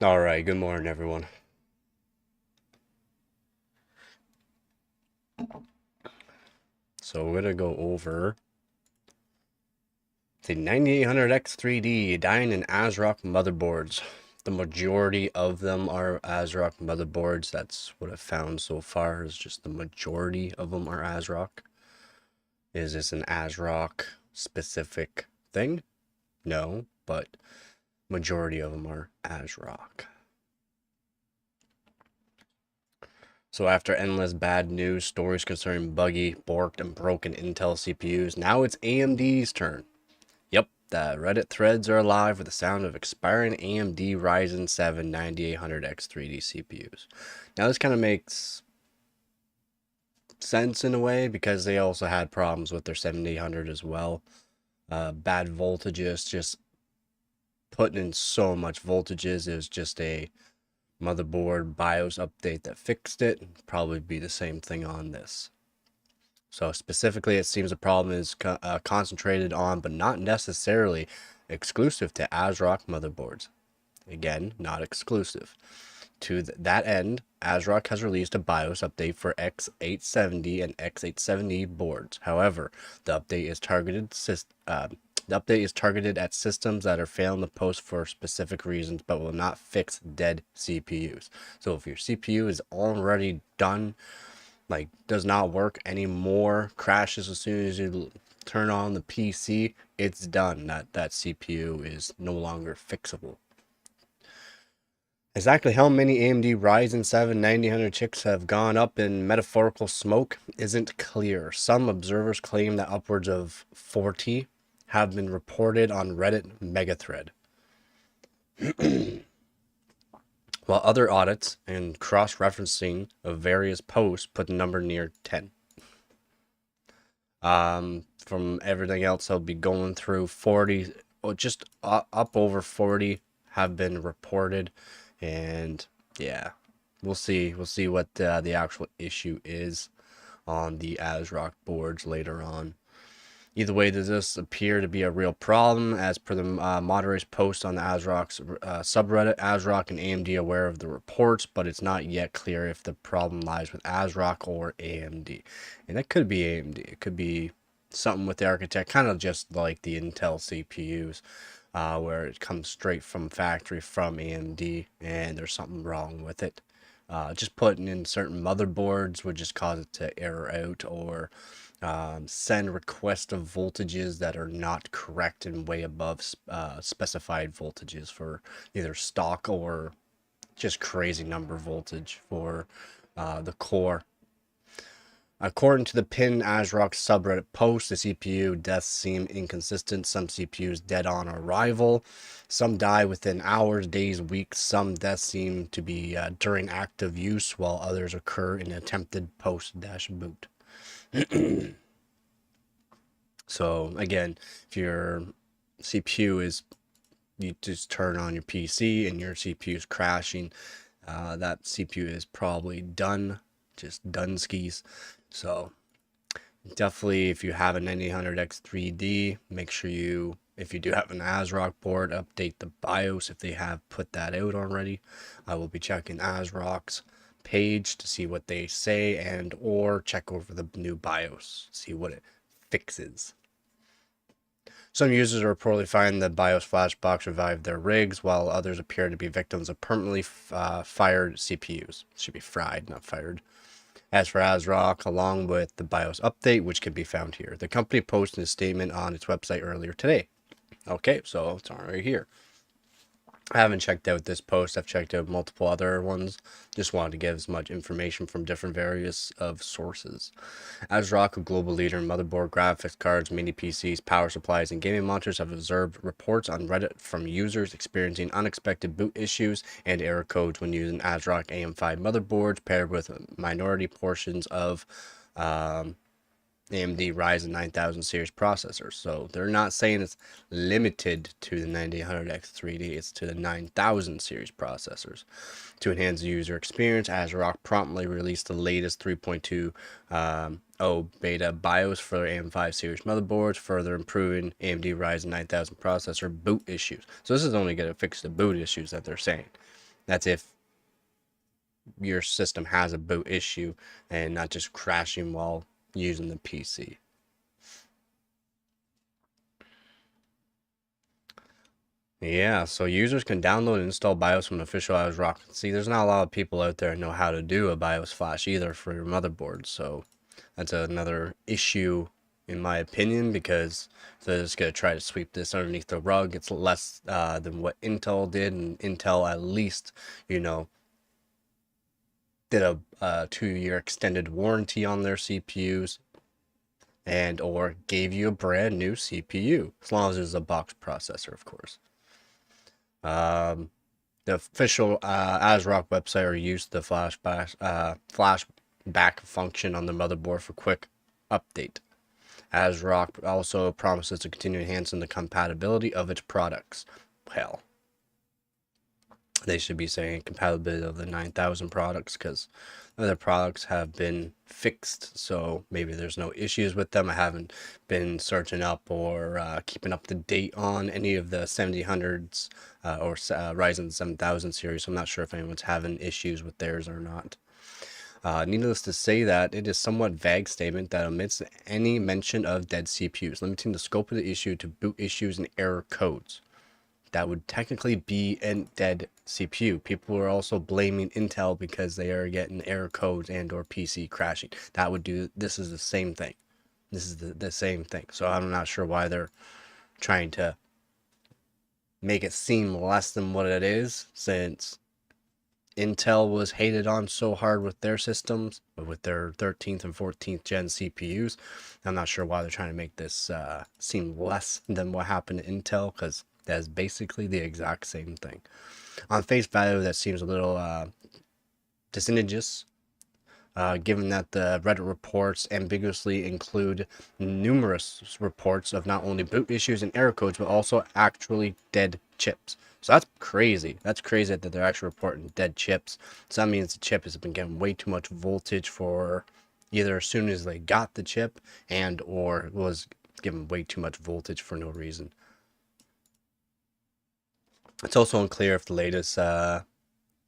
All right, good morning, everyone. So we're gonna go over the 9800X 3D dying and ASRock motherboards. The majority of them are ASRock motherboards. That's what I've found so far, is just the majority of them are ASRock. Is this an ASRock specific thing? No, but majority of them are ASRock. So after endless bad news stories concerning buggy, borked, and broken Intel CPUs, now it's AMD's turn. Yep, the Reddit threads are alive with the sound of expiring AMD Ryzen 7 9800X 3D CPUs. Now this kind of makes sense in a way because they also had problems with their 7800 as well. Bad voltages, just putting in so much voltages. It was just a motherboard BIOS update that fixed it. Probably be the same thing on this. So specifically, it seems the problem is concentrated on, but not necessarily exclusive to ASRock motherboards. Again, not exclusive. To that end, ASRock has released a BIOS update for X870 and X870 boards. However, the update is targeted at systems that are failing to post for specific reasons, but will not fix dead CPUs. So if your CPU is already done, like does not work anymore, crashes as soon as you turn on the PC, it's done. That CPU is no longer fixable. Exactly how many AMD Ryzen 7 9000 chips have gone up in metaphorical smoke isn't clear. Some observers claim that upwards of 40 have been reported on Reddit megathread, while other audits and cross-referencing of various posts put the number near 10. From everything else I'll be going through, 40, or just up over 40 have been reported, and yeah, we'll see what the actual issue is on the ASRock boards later on. Either way, does this appear to be a real problem? As per the moderator's post on the ASRock's subreddit, ASRock and AMD are aware of the reports, but it's not yet clear if the problem lies with ASRock or AMD. And that could be AMD. It could be something with the architect, kind of just like the Intel CPUs, where it comes straight from factory from AMD, and there's something wrong with it. Just putting in certain motherboards would just cause it to error out, or send request of voltages that are not correct and way above specified voltages for either stock or just crazy number voltage for the core. According to the pin ASRock subreddit post, the CPU deaths seem inconsistent. Some CPUs dead on arrival, some die within hours, days, weeks. Some deaths seem to be during active use, while others occur in attempted post-boot. So again, if your CPU is, you just turn on your PC and your CPU is crashing, that CPU is probably done, just done skis. So definitely, if you have a 9800X 3D, make sure you, if you do have an ASRock board, update the BIOS if they have put that out already. I will be checking ASRock's page to see what they say, and or check over the new BIOS, see what it fixes. Some users are reportedly finding the BIOS flash box revived their rigs, while others appear to be victims of permanently fired CPUs. Should be fried, not fired. As for ASRock, along with the BIOS update, which can be found here, the company posted a statement on its website earlier today. Okay, so it's already here. I haven't checked out this post. I've checked out multiple other ones. Just wanted to give as much information from different various of sources. ASRock, a global leader in motherboard, graphics cards, mini PCs, power supplies, and gaming monitors, have observed reports on Reddit from users experiencing unexpected boot issues and error codes when using ASRock AM5 motherboards paired with minority portions of AMD Ryzen 9000 series processors. So they're not saying it's limited to the 9800X 3D, it's to the 9000 series processors. To enhance the user experience, ASRock promptly released the latest 3.20 beta BIOS for AM5 series motherboards, further improving AMD Ryzen 9000 processor boot issues. So this is only going to fix the boot issues that they're saying. That's if your system has a boot issue and not just crashing while using the PC. Yeah, so users can download and install BIOS from the official ASRock. See, there's not a lot of people out there who know how to do a BIOS flash either for your motherboard, so that's another issue in my opinion, because they're just going to try to sweep this underneath the rug. It's less than what Intel did, and Intel at least, you know, did a 2-year extended warranty on their CPUs and or gave you a brand new CPU, as long as it's a box processor, of course. The official ASRock website or used the flashback function on the motherboard for quick update. ASRock also promises to continue enhancing the compatibility of its products. Well, they should be saying compatibility of the 9000 products, because other products have been fixed, so maybe there's no issues with them. I haven't been searching up or keeping up to date on any of the 7000s or Ryzen 7000 series, so I'm not sure if anyone's having issues with theirs or not. Needless to say that it is somewhat vague statement that omits any mention of dead CPUs, limiting the scope of the issue to boot issues and error codes. That would technically be a dead CPU. People are also blaming Intel because they are getting error codes and or PC crashing. That would do, this is the same thing. This is the same thing. So I'm not sure why they're trying to make it seem less than what it is, since Intel was hated on so hard with their systems, with their 13th and 14th gen CPUs. I'm not sure why they're trying to make this seem less than what happened to Intel, because that is basically the exact same thing. On face value, that seems a little disingenuous, given that the Reddit reports ambiguously include numerous reports of not only boot issues and error codes, but also actually dead chips. So that's crazy. That's crazy that they're actually reporting dead chips. So that means the chip has been getting way too much voltage for either as soon as they got the chip and or was given way too much voltage for no reason. It's also unclear if the latest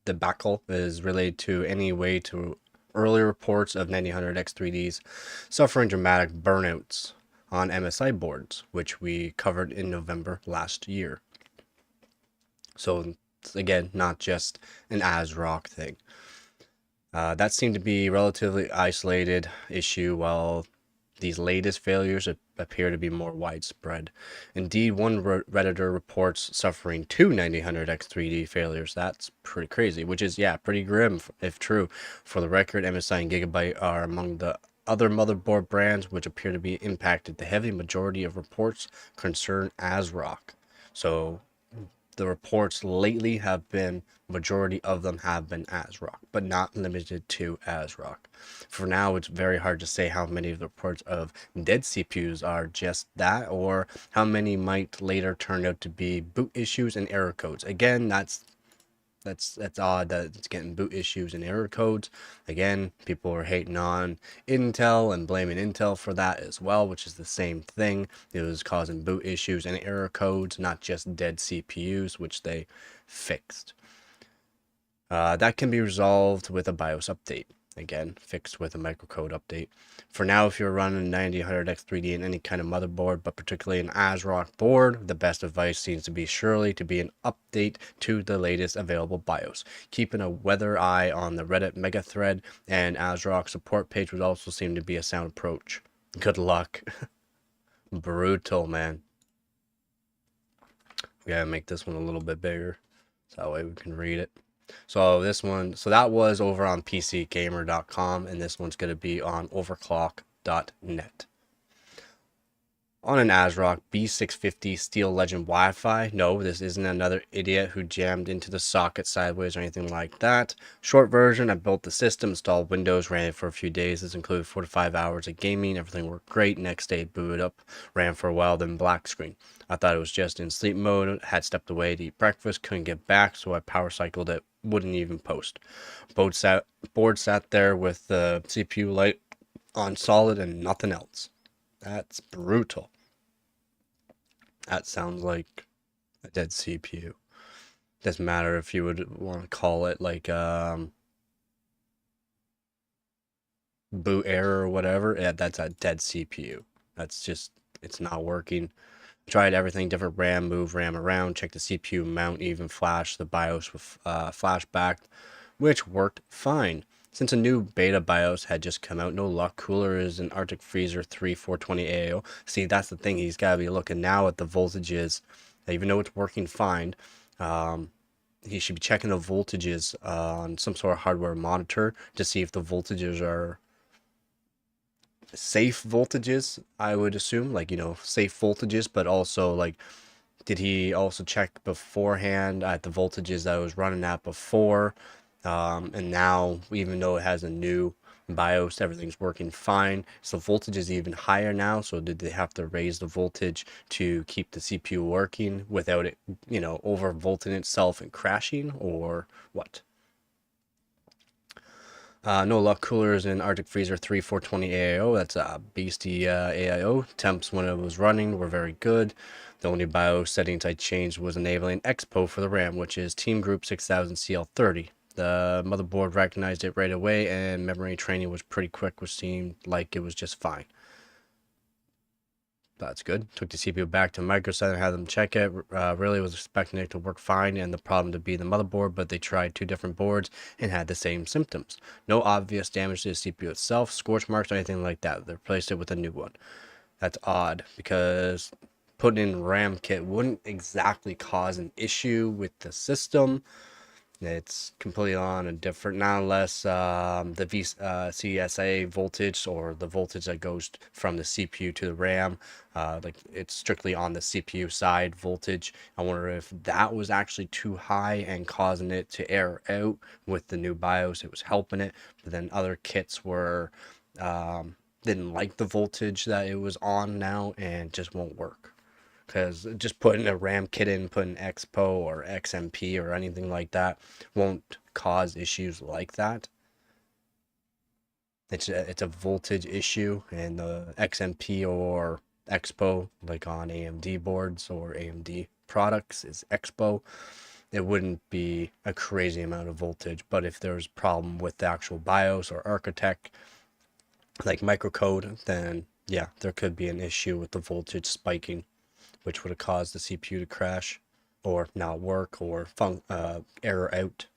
debacle is related to any way to earlier reports of 9000 X3Ds suffering dramatic burnouts on MSI boards, which we covered in November last year. So again, not just an ASRock thing. That seemed to be a relatively isolated issue, while these latest failures appear to be more widespread. Indeed, one Redditor reports suffering 2 9000 X3D failures. That's pretty crazy, which is, yeah, pretty grim if true. For the record, MSI and Gigabyte are among the other motherboard brands which appear to be impacted. The heavy majority of reports concern ASRock. So the reports lately have been, majority of them have been ASRock, but not limited to ASRock. For now, it's very hard to say how many of the reports of dead CPUs are just that, or how many might later turn out to be boot issues and error codes. Again, that's odd that it's getting boot issues and error codes. Again, people are hating on Intel and blaming Intel for that as well, which is the same thing. It was causing boot issues and error codes, not just dead CPUs, which they fixed. That can be resolved with a BIOS update. Again, fixed with a microcode update. For now, if you're running 9000 X3D in any kind of motherboard, but particularly an ASRock board, the best advice seems to be surely to be an update to the latest available BIOS. Keeping a weather eye on the Reddit mega thread and ASRock support page would also seem to be a sound approach. Good luck. Brutal, man. We gotta make this one a little bit bigger, so that way we can read it. So this one, so that was over on PCGamer.com, and this one's going to be on overclock.net. On an ASRock B650 Steel Legend Wi-Fi. No, this isn't another idiot who jammed into the socket sideways or anything like that. Short version, I built the system, installed Windows, ran it for a few days. This included 4 to 5 hours of gaming. Everything worked great. Next day, booted up, ran for a while, then black screen. I thought it was just in sleep mode, had stepped away to eat breakfast, couldn't get back, so I power cycled it, wouldn't even post. Board sat there with the CPU light on solid and nothing else. That's brutal. That sounds like a dead CPU. Doesn't matter if you would want to call it like boot error or whatever. Yeah, that's a dead CPU. That's just, it's not working. Tried everything, different RAM, move RAM around, check the CPU mount, even flash the BIOS with flashback, which worked fine. Since a new beta BIOS had just come out, no luck. Cooler is an Arctic Freezer 3420 AO. See, that's the thing. He's got to be looking now at the voltages. Even though it's working fine, he should be checking the voltages on some sort of hardware monitor to see if the voltages are safe voltages, I would assume, like, you know, safe voltages, but also like, did he also check beforehand at the voltages that it was running at before? And now, even though it has a new BIOS, everything's working fine. So voltage is even higher now. So did they have to raise the voltage to keep the CPU working without it, you know, overvolting itself and crashing, or what? No luck. Coolers in Arctic Freezer 3420 AIO. That's a beastie AIO. Temps when it was running were very good. The only BIOS settings I changed was enabling Expo for the RAM, which is Team Group 6000 CL30. The motherboard recognized it right away, and memory training was pretty quick, which seemed like it was just fine. That's good. Took the CPU back to Micro Center, had them check it. Really was expecting it to work fine and the problem to be the motherboard, but they tried two different boards and had the same symptoms. No obvious damage to the CPU itself, scorch marks, or anything like that. They replaced it with a new one. That's odd, because putting in RAM kit wouldn't exactly cause an issue with the system. It's completely on a different, not unless the CSA voltage, or the voltage that goes from the CPU to the RAM, like it's strictly on the CPU side voltage. I wonder if that was actually too high and causing it to error out. With the new BIOS, it was helping it, but then other kits were didn't like the voltage that it was on now and just won't work. Because just putting a RAM kit in, putting Expo or XMP or anything like that won't cause issues like that. It's a voltage issue, and the XMP or Expo, like on AMD boards or AMD products, is Expo. It wouldn't be a crazy amount of voltage, but if there's a problem with the actual BIOS or architect, like microcode, then yeah, there could be an issue with the voltage spiking, which would have caused the CPU to crash or not work or error out.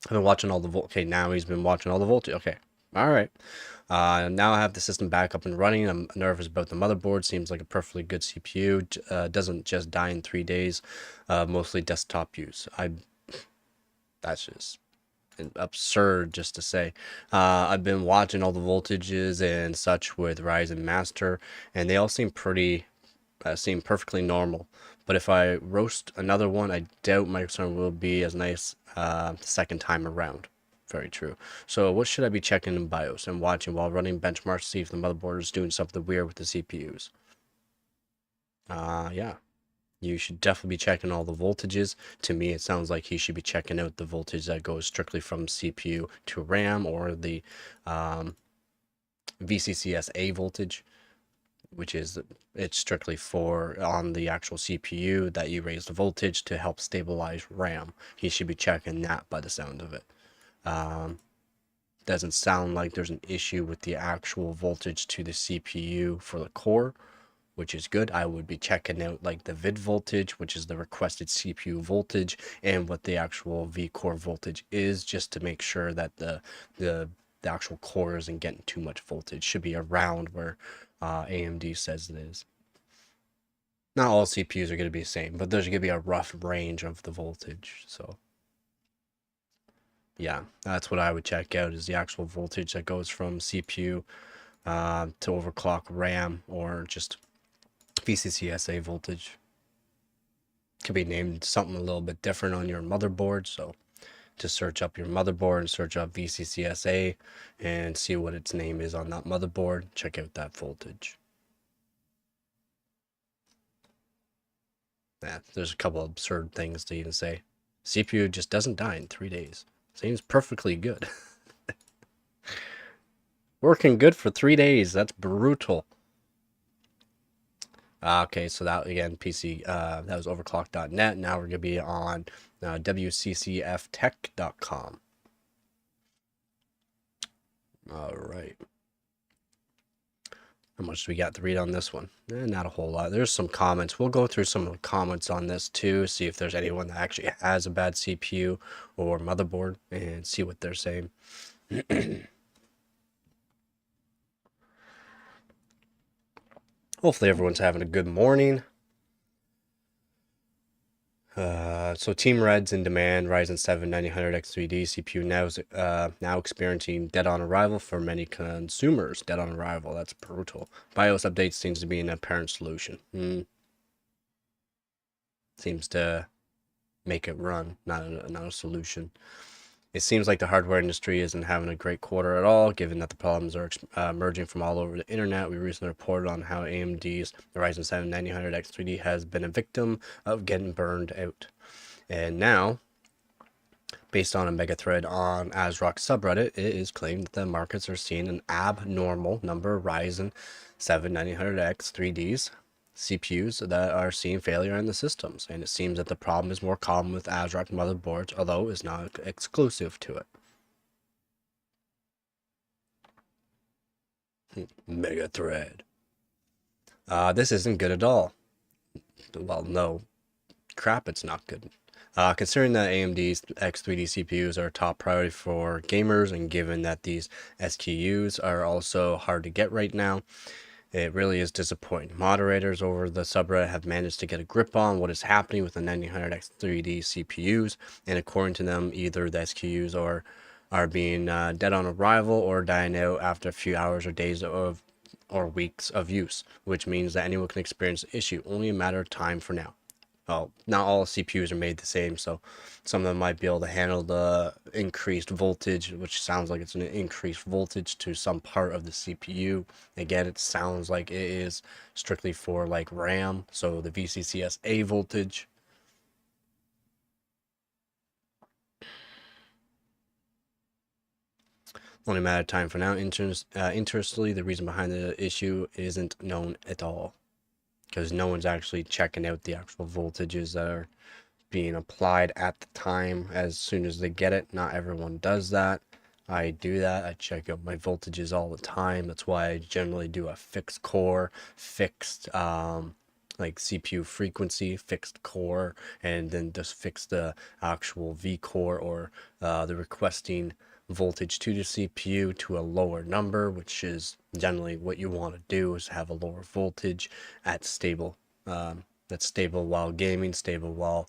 I've been watching all the okay, now he's been watching all the voltage. Okay, all right. Now I have the system back up and running. I'm nervous about the motherboard. Seems like a perfectly good CPU. Doesn't just die in 3 days. Mostly desktop use. That's just absurd just to say. I've been watching all the voltages and such with Ryzen Master, and they all seem perfectly normal. But if I roast another one, I doubt my concern will be as nice second time around. Very true. So what should I be checking in BIOS and watching while running benchmarks to see if the motherboard is doing something weird with the CPUs? Yeah. You should definitely be checking all the voltages. To me, it sounds like he should be checking out the voltage that goes strictly from CPU to RAM, or the VCCSA voltage, which is, it's strictly for on the actual CPU that you raise the voltage to help stabilize RAM. He should be checking that by the sound of it. Doesn't sound like there's an issue with the actual voltage to the CPU for the core, which is good. I would be checking out like the vid voltage, which is the requested CPU voltage, and what the actual V-core voltage is, just to make sure that the actual core isn't getting too much voltage. Should be around where AMD says it is. Not all CPUs are going to be the same, but there's going to be a rough range of the voltage. So yeah, that's what I would check out, is the actual voltage that goes from CPU to overclock RAM, or just VCCSA voltage. Could be named something a little bit different on your motherboard. So to search up your motherboard and search up VCCSA and see what its name is on that motherboard, check out that voltage. Yeah, there's a couple absurd things to even say. CPU just doesn't die in 3 days. Seems perfectly good. Working good for 3 days. That's brutal. Okay, so that again, PC, that was overclock.net. Now we're gonna be on wccftech.com. All right. How much do we got to read on this one? Not a whole lot. There's some comments. We'll go through some of the comments on this too, see if there's anyone that actually has a bad CPU or motherboard, and see what they're saying. Hopefully everyone's having a good morning. So Team Red's in demand. Ryzen 7 9000X3D CPU now experiencing dead on arrival for many consumers. Dead on arrival. That's brutal. BIOS updates seems to be an apparent solution. Seems to make it run, not a solution. It seems like the hardware industry isn't having a great quarter at all, given that the problems are emerging from all over the internet. We recently reported on how AMD's Ryzen 7 9000X3D has been a victim of getting burned out. And now, based on a mega thread on ASRock subreddit, it is claimed that the markets are seeing an abnormal number of Ryzen 7 9000X3Ds CPUs that are seeing failure in the systems, and it seems that the problem is more common with ASRock motherboards, although it's not exclusive to it. Mega thread. This isn't good at all. Well, no, crap, it's not good. Considering that AMD's X3D CPUs are a top priority for gamers, and given that these SKUs are also hard to get right now, it really is disappointing. Moderators over the subreddit have managed to get a grip on what is happening with the 9000X3D CPUs, and according to them, either the SKUs are being dead on arrival or dying out after a few hours or days or weeks of use, which means that anyone can experience the issue, only a matter of time for now. Well, not all CPUs are made the same, so some of them might be able to handle the increased voltage, which sounds like it's an increased voltage to some part of the CPU. Again, it sounds like it is strictly for like RAM, so the VCCS-A voltage. Only a matter of time for now. Interestingly, the reason behind the issue isn't known at all, because no one's actually checking out the actual voltages that are being applied at the time as soon as they get it. Not everyone does that. I do that. I check out my voltages all the time. That's why I generally do a fixed core, fixed like CPU frequency, fixed core, and then just fix the actual V core or the requesting voltage to the CPU to a lower number, which is generally what you want to do, is have a lower voltage at stable. That's stable while gaming, stable while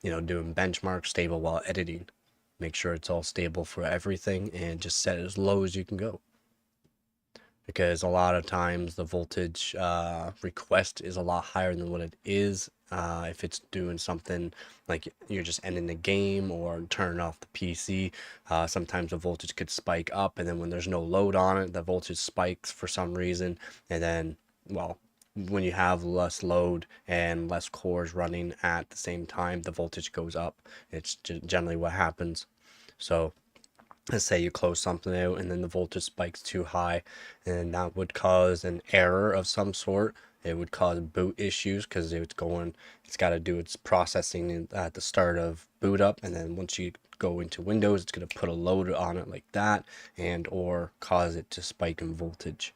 doing benchmarks, stable while editing. Make sure it's all stable for everything, and just set it as low as you can go, because a lot of times the voltage request is a lot higher than what it is. If it's doing something like you're just ending the game or turning off the PC, sometimes the voltage could spike up, and then when there's no load on it, the voltage spikes for some reason, and then, well, when you have less load and less cores running at the same time, the voltage goes up. It's generally what happens. So let's say you close something out and then the voltage spikes too high, and that would cause an error of some sort. It would cause boot issues because it's got to do its processing at the start of boot up, and then once you go into Windows, it's going to put a load on it like that, and or cause it to spike in voltage.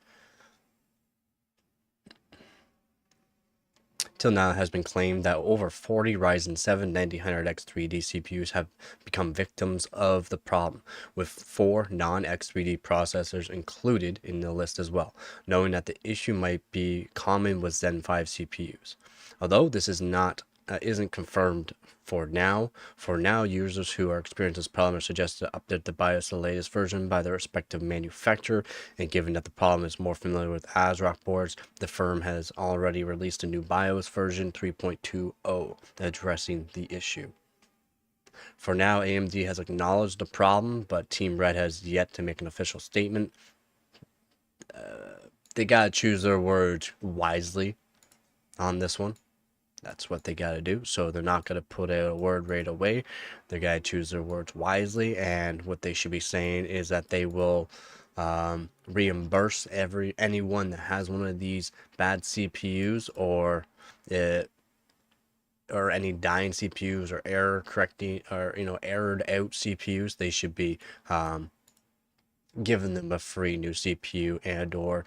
Till now, it has been claimed that over 40 Ryzen 7 9000X3D CPUs have become victims of the problem, with 4 non-X3D processors included in the list as well, knowing that the issue might be common with Zen 5 CPUs. Although this isn't confirmed for now. For now, users who are experiencing this problem are suggested to update the BIOS to the latest version by their respective manufacturer, and given that the problem is more familiar with ASRock boards, the firm has already released a new BIOS version 3.20 addressing the issue. For now, AMD has acknowledged the problem, but Team Red has yet to make an official statement. They gotta choose their words wisely on this one. That's what they got to do. So they're not going to put out a word right away. They got to choose their words wisely. And what they should be saying is that they will reimburse anyone that has one of these bad CPUs, or it, or any dying CPUs, or error correcting, or errored out CPUs. They should be giving them a free new CPU, and or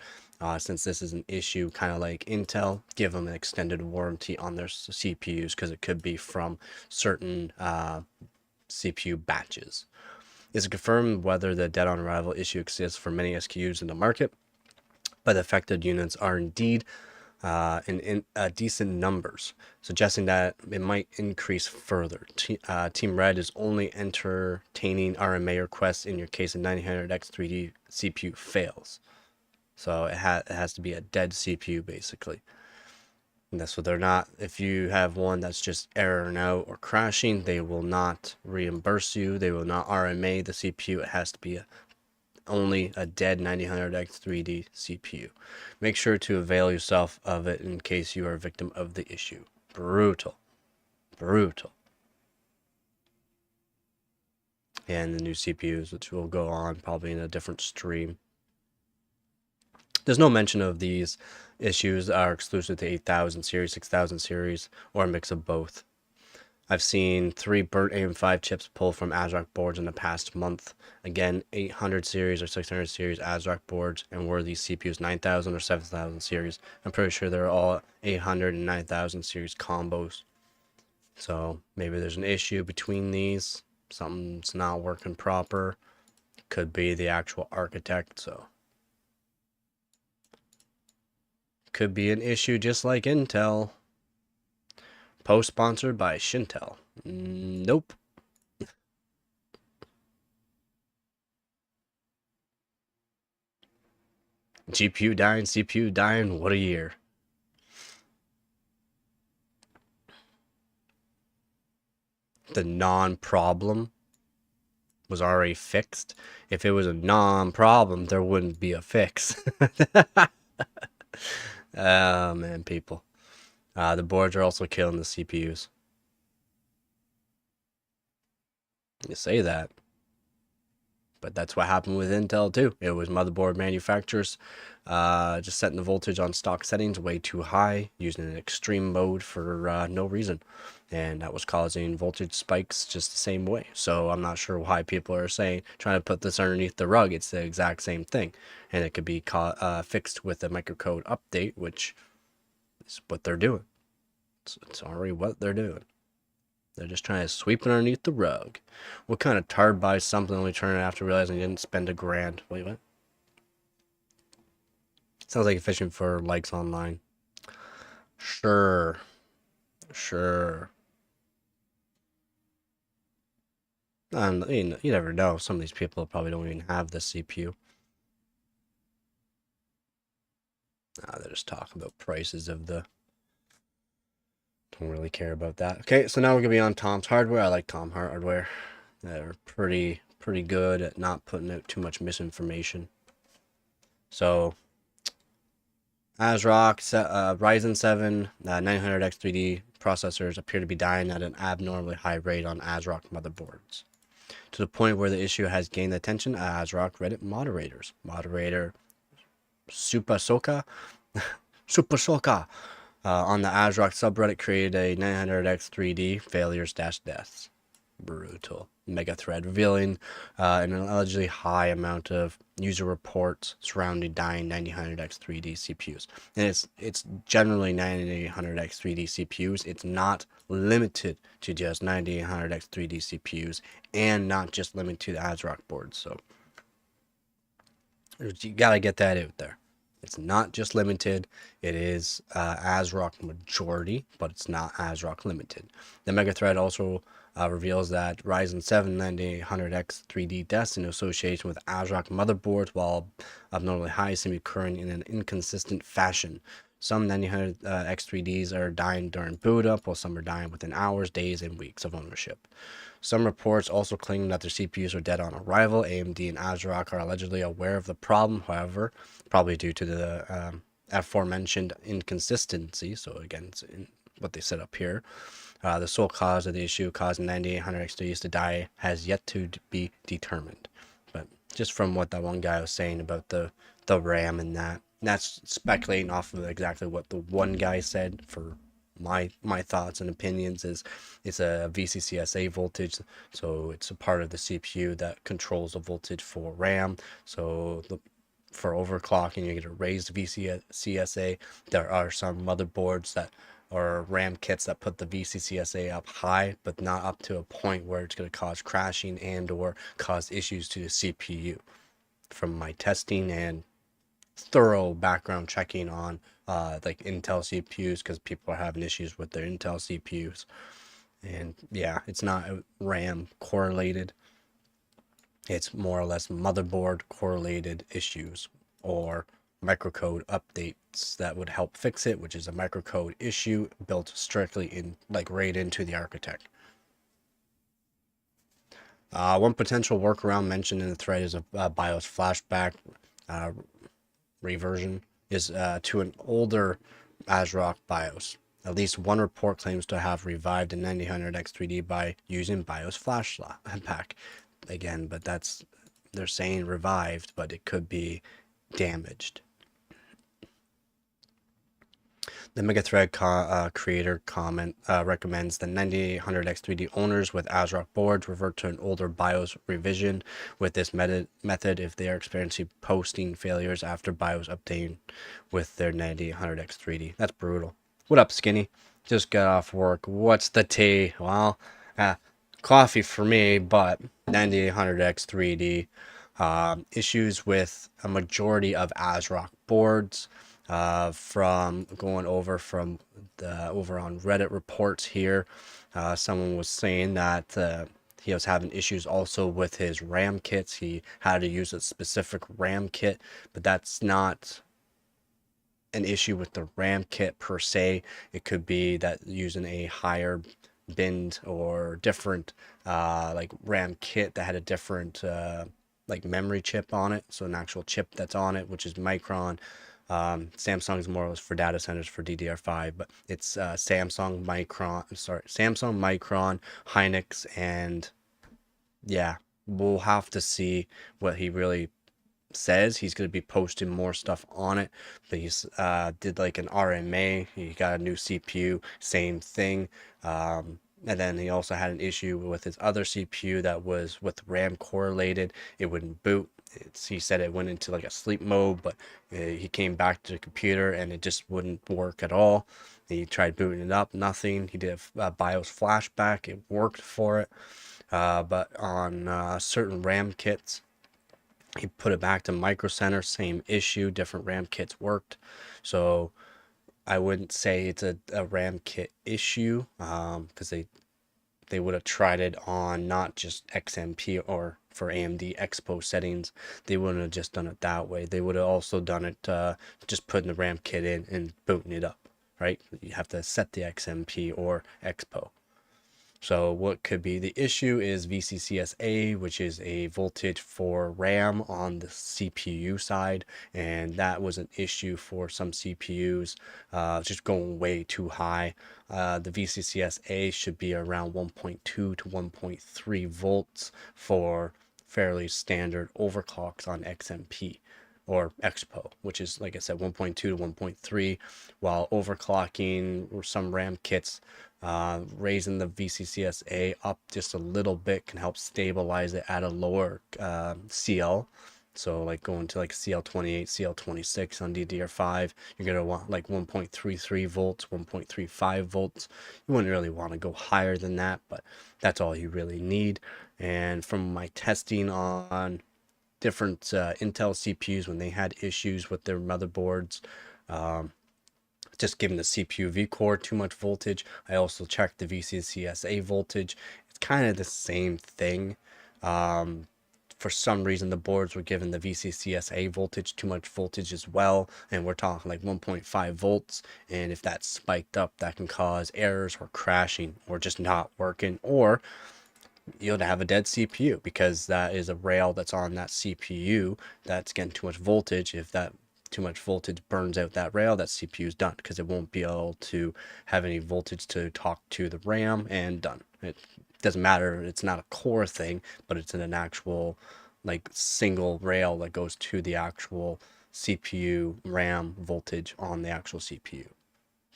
since this is an issue kind of like Intel, give them an extended warranty on their CPUs, because it could be from certain CPU batches. Is it confirmed whether the dead on arrival issue exists for many SKUs in the market, but the affected units are indeed in decent numbers, suggesting that it might increase further. Team Red is only entertaining RMA requests in your case a 9000X 3D CPU fails. So it has to be a dead CPU basically. And that's what they're not. If you have one that's just erroring out or crashing, they will not reimburse you. They will not RMA the CPU. It has to be only a dead 9000X 3D CPU. Make sure to avail yourself of it in case you are a victim of the issue. Brutal. Brutal. And the new CPUs, which will go on probably in a different stream. There's no mention of these issues are exclusive to 8000 series, 6000 series, or a mix of both. I've seen 3 burnt AM5 chips pulled from ASRock boards in the past month. Again, 800 series or 600 series ASRock boards, and were these CPUs 9000 or 7000 series? I'm pretty sure they're all 800 and 9000 series combos. So maybe there's an issue between these. Something's not working proper. Could be the actual architect, so could be an issue just like Intel. Post sponsored by Shintel. Nope. GPU dying, CPU dying, what a year. The non-problem was already fixed. If it was a non-problem, there wouldn't be a fix. Oh man, people. The boards are also killing the CPUs. You say that, but that's what happened with Intel too. It was motherboard manufacturers just setting the voltage on stock settings way too high, using an extreme mode for no reason, and that was causing voltage spikes just the same way. So I'm not sure why people are trying to put this underneath the rug. It's the exact same thing, and it could be fixed with a microcode update, which is what they're doing. It's already what they're doing. They're just trying to sweep it underneath the rug. What kind of tard buys something only turn it after realizing he didn't spend $1,000? Wait, what? Sounds like you're fishing for likes online. Sure. Sure. And you never know. Some of these people probably don't even have the CPU. They're just talking about prices of the... Don't really care about that. Okay, so now we're gonna be on Tom's Hardware. I like Tom Hardware. They're pretty good at not putting out too much misinformation. So ASRock Ryzen 7 900X 3D processors appear to be dying at an abnormally high rate on ASRock motherboards, to the point where the issue has gained the attention of ASRock Reddit moderators. Moderator Supasoka on the ASRock subreddit created a 900X 3D failures-deaths. Brutal. Mega thread revealing an allegedly high amount of user reports surrounding dying 9000X 3D CPUs. And it's generally 9800X 3D CPUs. It's not limited to just 9800X 3D CPUs, and not just limited to the ASRock boards. So you gotta get that out there. It's not just limited. It is ASRock majority, but it's not ASRock limited. The mega thread also reveals that Ryzen 7 9800X 3D deaths in association with ASRock motherboards, while abnormally high, seem to be occurring in an inconsistent fashion. Some 9000X 3Ds are dying during boot up, while some are dying within hours, days, and weeks of ownership. Some reports also claim that their CPUs are dead on arrival. AMD and ASRock are allegedly aware of the problem, however, probably due to the aforementioned inconsistency. So again, it's what they set up here. The sole cause of the issue causing 9800X 3Ds to die has yet to be determined. But just from what that one guy was saying about the RAM and that. And that's speculating off of exactly what the one guy said. For my thoughts and opinions is it's a VCCSA voltage, so it's a part of the CPU that controls the voltage for RAM. So for overclocking, you get a raised VCCSA. There are some motherboards that or RAM kits that put the VCCSA up high, but not up to a point where it's going to cause crashing and or cause issues to the CPU. From my testing and thorough background checking on like Intel CPUs, because people are having issues with their Intel CPUs, and yeah, it's not RAM correlated. It's more or less motherboard correlated issues or microcode updates that would help fix it, which is a microcode issue built strictly in like right into the architect. One potential workaround mentioned in the thread is a BIOS flashback reversion is to an older ASRock BIOS. At least one report claims to have revived a 9000X3D by using BIOS flashback. Again, but they're saying revived, but it could be damaged. The Megathread creator comment recommends the 9800X3D owners with ASRock boards revert to an older BIOS revision with this method if they are experiencing posting failures after BIOS updating with their 9800X3D. That's brutal. What up, Skinny? Just got off work. What's the tea? Well, coffee for me, but 9800X3D. Issues with a majority of ASRock boards. From going over from over on Reddit reports here, someone was saying that he was having issues also with his RAM kits. He had to use a specific RAM kit, but that's not an issue with the RAM kit per se. It could be that using a higher binned or different like RAM kit that had a different like memory chip on it, so an actual chip that's on it, which is Micron. Samsung's more or less for data centers for DDR5, but it's Samsung, Micron, Hynix, and yeah, we'll have to see what he really says. He's going to be posting more stuff on it, but he's did like an RMA. He got a new CPU, same thing. And then he also had an issue with his other CPU that was with RAM correlated. It wouldn't boot. He said it went into like a sleep mode, but he came back to the computer and it just wouldn't work at all. He tried booting it up, nothing. He did a BIOS flashback. It worked for it. But on certain RAM kits, he put it back to Micro Center, same issue, different RAM kits worked. So I wouldn't say it's a RAM kit issue, because they would have tried it on not just XMP or for AMD Expo settings. They wouldn't have just done it that way. They would have also done it just putting the RAM kit in and booting it up, right? You have to set the XMP or Expo. So what could be the issue is VCCSA, which is a voltage for RAM on the CPU side, and that was an issue for some CPUs, just going way too high. The VCCSA should be around 1.2 to 1.3 volts for fairly standard overclocks on XMP or Expo, which is, like I said, 1.2 to 1.3, while overclocking or some RAM kits, raising the VCCSA up just a little bit can help stabilize it at a lower CL. So like going to like CL28, CL26 on DDR5, you're going to want like 1.33 volts, 1.35 volts. You wouldn't really want to go higher than that, but that's all you really need. And from my testing on different Intel CPUs when they had issues with their motherboards, just giving the CPU V-core too much voltage. I also checked the VCCSA voltage. It's kind of the same thing. For some reason, the boards were giving the VCCSA voltage too much voltage as well, and we're talking like 1.5 volts. And if that's spiked up, that can cause errors or crashing or just not working, or you'll have a dead CPU because that is a rail that's on that CPU that's getting too much voltage. If that too much voltage burns out that rail, that CPU is done because it won't be able to have any voltage to talk to the RAM, and done. It doesn't matter. It's not a core thing, but it's in an actual like single rail that goes to the actual CPU RAM voltage on the actual CPU.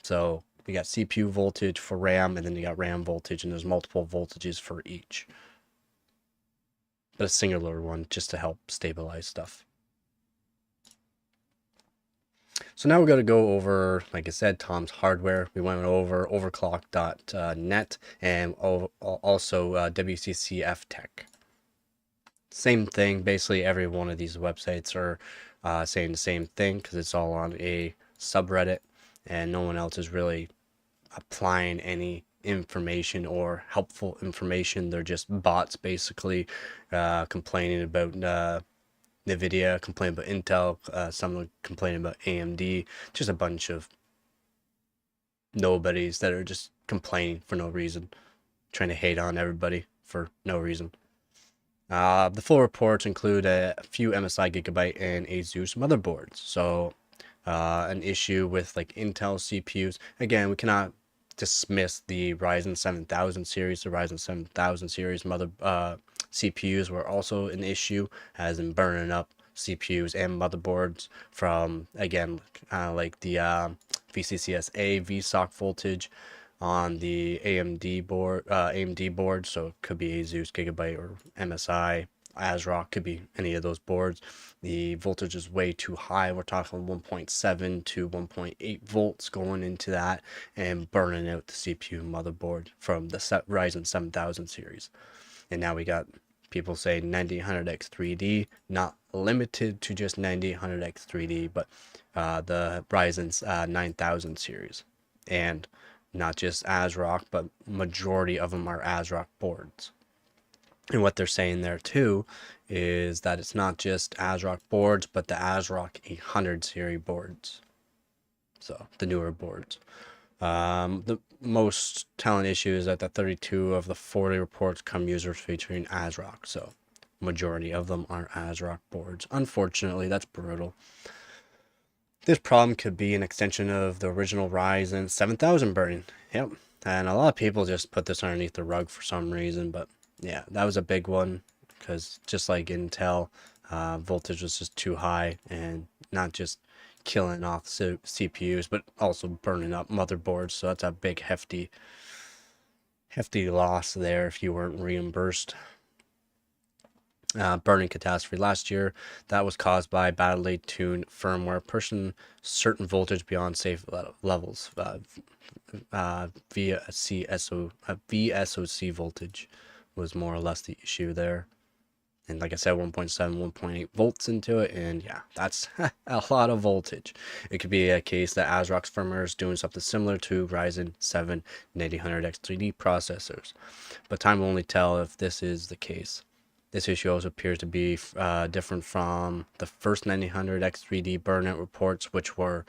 So you got CPU voltage for RAM, and then you got RAM voltage, and there's multiple voltages for each. But a singular one just to help stabilize stuff. So now we're going to go over, like I said, Tom's hardware. We went over overclock.net and also WCCF Tech. Same thing. Basically, every one of these websites are saying the same thing because it's all on a subreddit, and no one else is really applying any information or helpful information. They're just bots, basically, complaining about Nvidia, complaining about Intel, some complaining about AMD, just a bunch of nobodies that are just complaining for no reason, trying to hate on everybody for no reason. The full reports include a few MSI Gigabyte and ASUS motherboards. So an issue with like Intel CPUs. Again, we cannot dismiss the Ryzen 7000 series. The Ryzen 7000 series CPUs were also an issue, as in burning up CPUs and motherboards from, again, like the VCCSA VSOC voltage on the AMD board, so it could be ASUS, Gigabyte, or MSI. ASRock could be any of those boards. The voltage is way too high. We're talking 1.7 to 1.8 volts going into that and burning out the CPU motherboard from the Ryzen 7000 series. And now we got people saying 9800X 3D, not limited to just 9800X 3D, but the Ryzen's 9000 series. And not just ASRock, but majority of them are ASRock boards. And what they're saying there too is that it's not just ASRock boards, but the ASRock 800 series boards. So the newer boards. The most telling issue is that the 32 of the 40 reports come users featuring ASRock. So majority of them are ASRock boards. Unfortunately, that's brutal. This problem could be an extension of the original Ryzen 7000 burning. Yep. And a lot of people just put this underneath the rug for some reason, but yeah, that was a big one because just like Intel, voltage was just too high, and not just killing off CPUs, but also burning up motherboards. So that's a big hefty loss there if you weren't reimbursed. Burning catastrophe last year that was caused by badly tuned firmware pushing certain voltage beyond safe levels via VSOC voltage was more or less the issue there. And like I said, 1.7, 1.8 volts into it, and yeah, that's a lot of voltage. It could be a case that ASRock's firmware is doing something similar to Ryzen 7 9800X 3D processors, but time will only tell if this is the case. This issue also appears to be different from the first 9800X 3D burnout reports, which were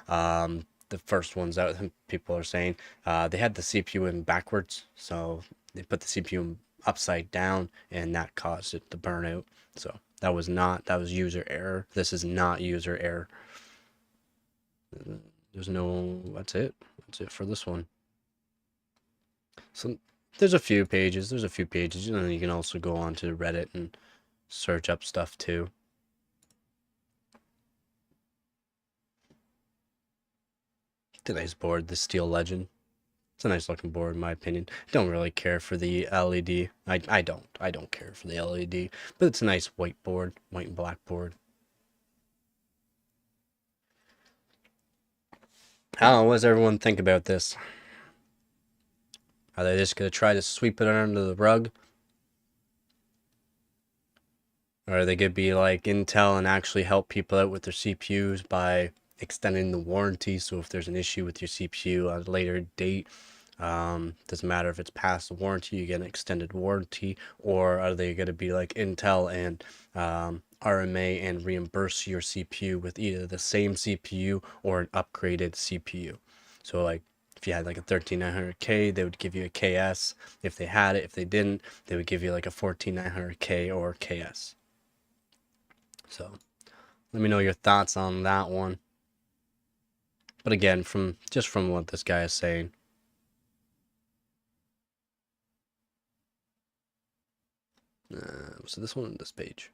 the first ones out. People are saying they had the CPU in backwards, so they put the CPU upside down, and that caused it to burn out. So that was user error. This is not user error. That's it for this one. So there's a few pages, and then you can also go on to Reddit and search up stuff too. It's a nice board, the Steel Legend. It's a nice looking board in my opinion. I don't really care for the LED. I don't care for the LED, but it's a nice white board, white and black board. What does everyone think about this? Are they just going to try to sweep it under the rug? Or are they going to be like Intel and actually help people out with their CPUs by extending the warranty? So if there's an issue with your CPU at a later date, doesn't matter if it's past the warranty, you get an extended warranty. Or are they going to be like Intel and RMA and reimburse your CPU with either the same CPU or an upgraded CPU? So like if you had like a 13900K, they would give you a KS if they had it. If they didn't, they would give you like a 14900K or KS. So let me know your thoughts on that one. But again, from what this guy is saying, so this one on this page.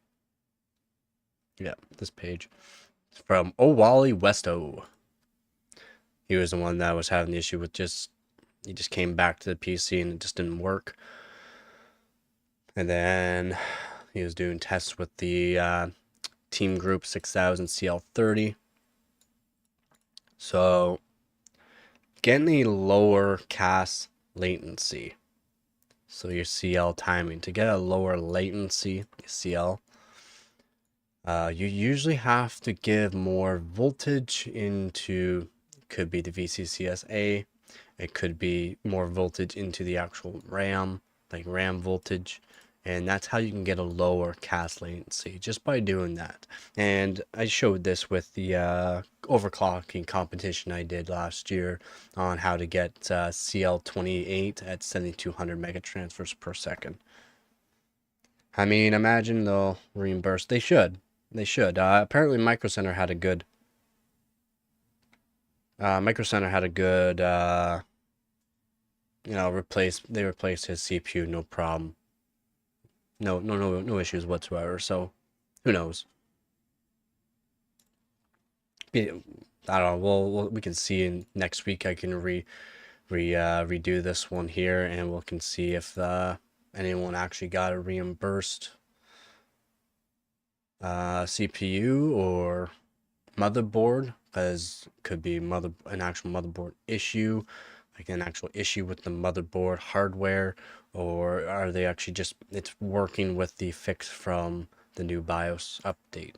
Yeah, this page. It's from Wally Westo. He was the one that was having the issue with he just came back to the PC and it just didn't work. And then he was doing tests with the Team Group 6000 CL30. So getting a lower CAS latency. So your CL timing. To get a lower latency CL, you usually have to give more voltage into, could be the VCCSA, it could be more voltage into the actual RAM, like RAM voltage, and that's how you can get a lower CAS latency, just by doing that. And I showed this with the overclocking competition I did last year on how to get CL28 at 7200 megatransfers per second. I mean, imagine they'll reimburse. They should. They should. Apparently, Micro Center had a good. Micro Center had a good. They replaced his CPU, no problem. No issues whatsoever. So, who knows? Yeah, I don't know. We can see in next week. I can redo this one here, and we can see if anyone actually got a reimbursed CPU or motherboard, because could be an actual motherboard issue, like an actual issue with the motherboard hardware, or are they actually just it's working with the fix from the new BIOS update.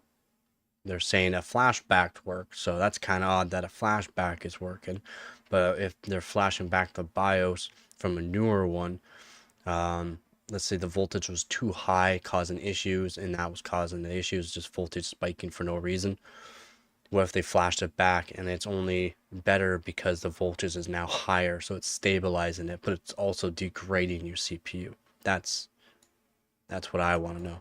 They're saying a flashback works, so that's kind of odd that a flashback is working, but if they're flashing back the BIOS from a newer one, let's say the voltage was too high causing issues, and that was causing the issues, just voltage spiking for no reason. What if they flashed it back and it's only better because the voltage is now higher, so it's stabilizing it, but it's also degrading your CPU? That's what I want to know.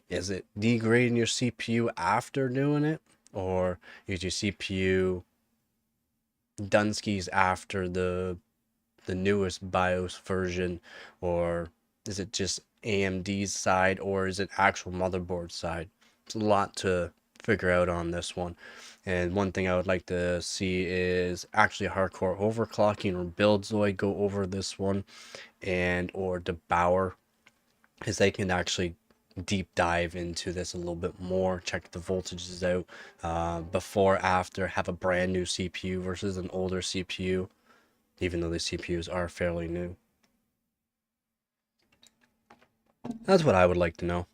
Is it degrading your CPU after doing it, or is your CPU Dunskies after the newest BIOS version, or is it just AMD's side, or is it actual motherboard side? It's a lot to figure out on this one. And one thing I would like to see is actually hardcore overclocking or Buildzoid go over this one, and or DeBauer, is they can actually deep dive into this a little bit more, check the voltages out, before, after, have a brand new CPU versus an older CPU, even though the CPUs are fairly new. That's what I would like to know.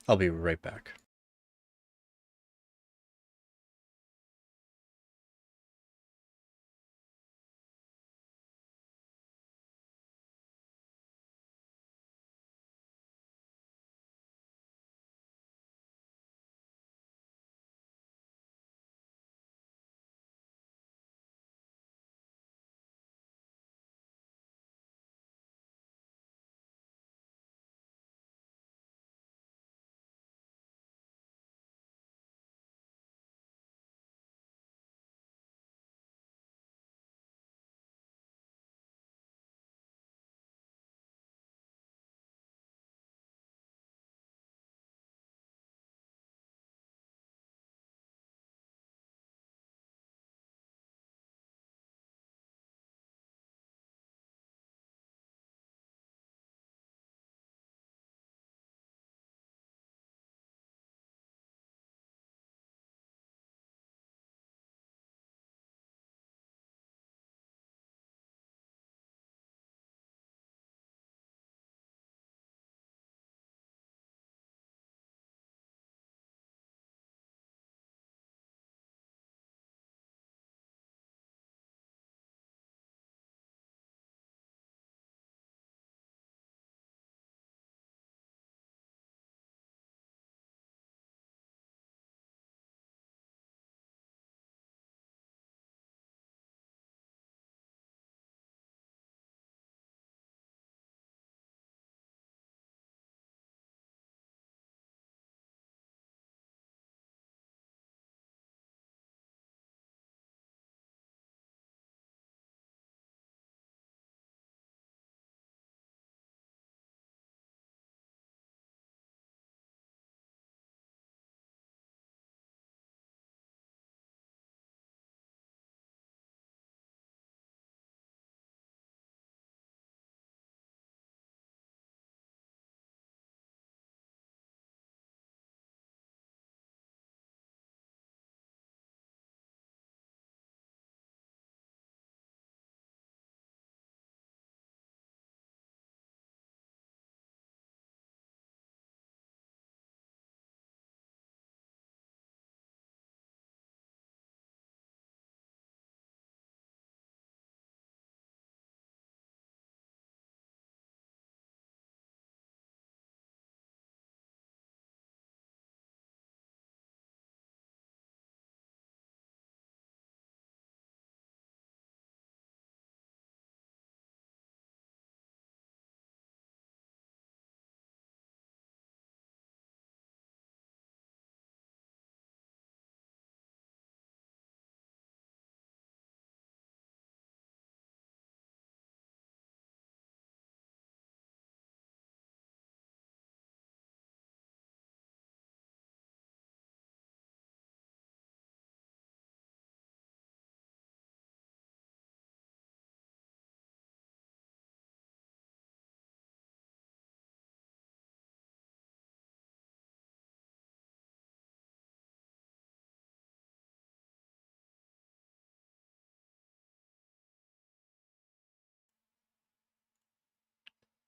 I'll be right back.